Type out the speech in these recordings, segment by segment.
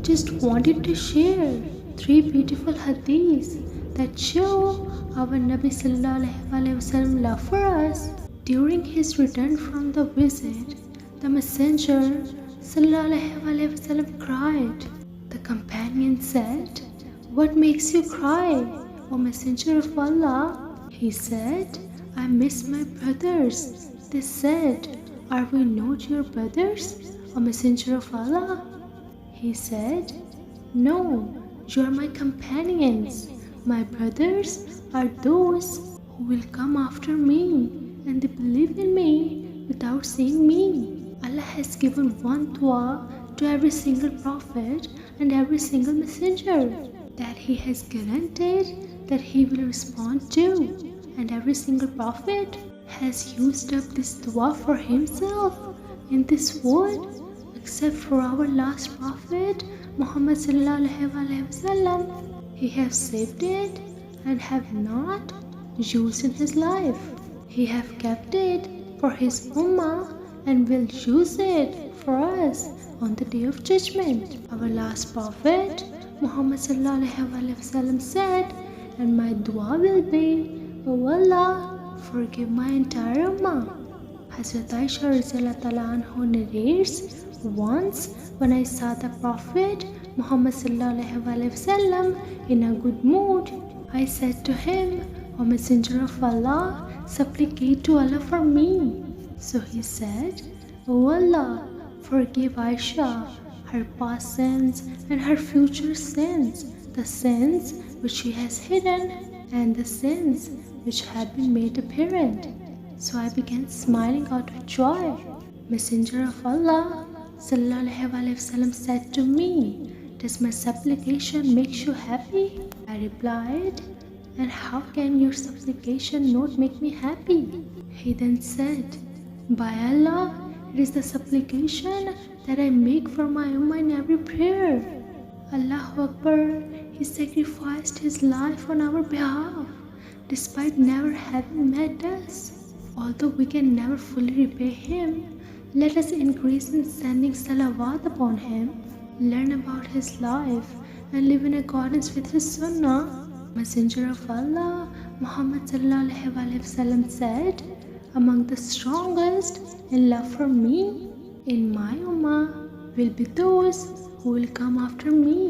just wanted to share 3 beautiful hadiths that show our Nabi Sallallahu Alaihi Wasallam love for us. During his return from the visit, the Messenger Sallallahu Alaihi Wasallam cried. The companion said, "What makes you cry, O Messenger of Allah?" He said, "I miss my brothers." They said, "Are we not your brothers, O Messenger of Allah?" He said, "No, you are my companions. My brothers are those who will come after me, and they believe in me without seeing me." Allah has given one dua to every single prophet and every single messenger that He has guaranteed that He will respond to, and every single prophet has used up this dua for himself in this world, except for our last prophet Muhammad Sallallahu Alaihi Wasallam. He has saved it and have not used in his life. He have kept it for his ummah and will use it for us on the day of judgment. Our last prophet Muhammad Sallallahu Alaihi Wasallam said, "And my dua will be, O Allah, forgive my entire ummah." Hazrat Aisha Radhiyallahu anha narrates, "Once when I saw the Prophet Muhammad Sallallahu Alaihi Wasallam in a good mood, I said to him, 'O Messenger of Allah, supplicate to Allah for me.' So he said, 'O Allah, forgive Aisha her past sins and her future sins, the sins which she has hidden and the sins which have been made apparent.' So I began smiling out of joy. Messenger of Allah Sallallahu Alaihi Wasallam said to me, 'Does my supplication make you happy?' I replied, 'And how can your supplication not make me happy?' He then said, 'By Allah, it is the supplication that I make for my ummah in every prayer.' Allahu Akbar, he sacrificed his life on our behalf, despite never having met us. Although we can never fully repay him, let us increase in sending salawat upon him, learn about his life, and live in accordance with his sunnah. Messenger of Allah Muhammad Sallallahu Alaihi Wasallam said, "Among the strongest in love for me in my ummah will be those who will come after me.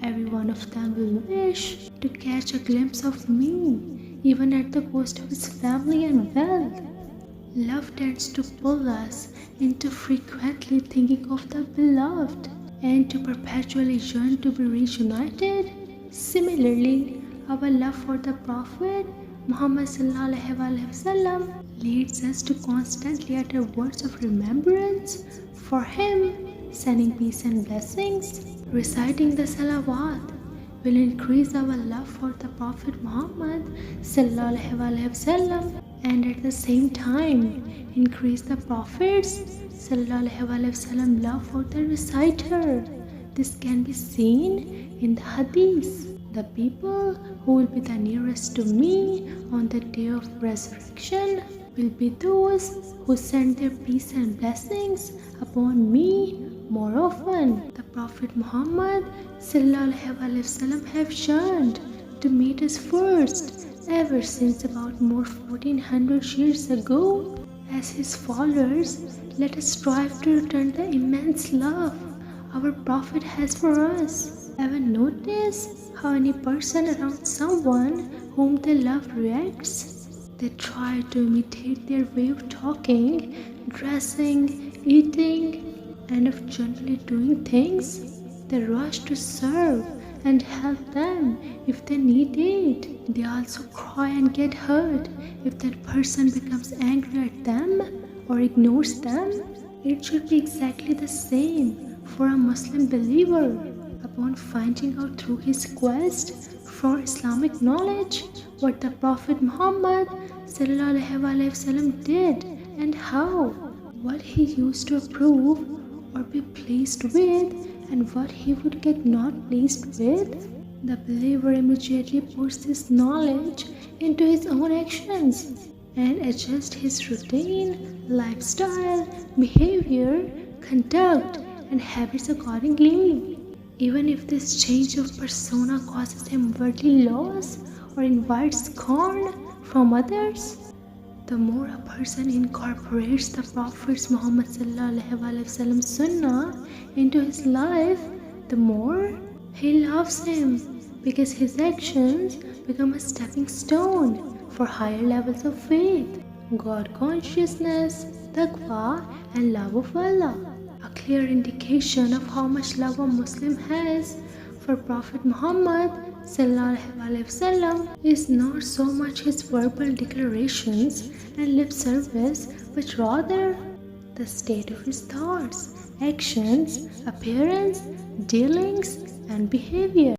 Every one of them will wish to catch a glimpse of me, even at the cost of his family and wealth." Love tends to pull us into frequently thinking of the beloved and to perpetually yearn to be reunited. Similarly, our love for the Prophet Muhammad Sallallahu Alaihi Wasallam leads us to constantly utter words of remembrance for him, sending peace and blessings. Reciting the salawat will increase our love for the Prophet Muhammad Sallallahu Alaihi Wasallam and at the same time increase the Prophet's Sallallahu Alaihi Wasallam love for the reciter. This can be seen in the hadith. The people who will be the nearest to me on the day of resurrection will be those who send their peace and blessings upon me more often. The Prophet Muhammad Sallallahu Alaihi Wasallam have yearned to meet us first ever since about more 1400 years ago. As his followers, let us strive to return the immense love our Prophet has for us. Ever notice how any person around someone whom they love reacts? They try to imitate their way of talking, dressing, eating, and of generally doing things. They rush to serve and help them if they need it. They also cry and get hurt if that person becomes angry at them or ignores them. It should be exactly the same for a Muslim believer. Upon finding out through his quest for Islamic knowledge what the Prophet Muhammad Sallallahu Alaihi Wasallam did and how, what he used to approve or be pleased with, and what he would get not pleased with, the believer immediately puts this knowledge into his own actions and adjusts his routine, lifestyle, behavior, conduct, and habits accordingly. even if this change of persona causes him worldly loss or invites scorn from others. The more a person incorporates the Prophet Muhammad Sunnah into his life, the more he loves him, because his actions become a stepping stone for higher levels of faith, God consciousness, taqwa, and love of Allah. A clear indication of how much love a Muslim has for Prophet Muhammad is not so much his verbal declarations and lip service, but rather the state of his thoughts, actions, appearance, dealings, and behavior.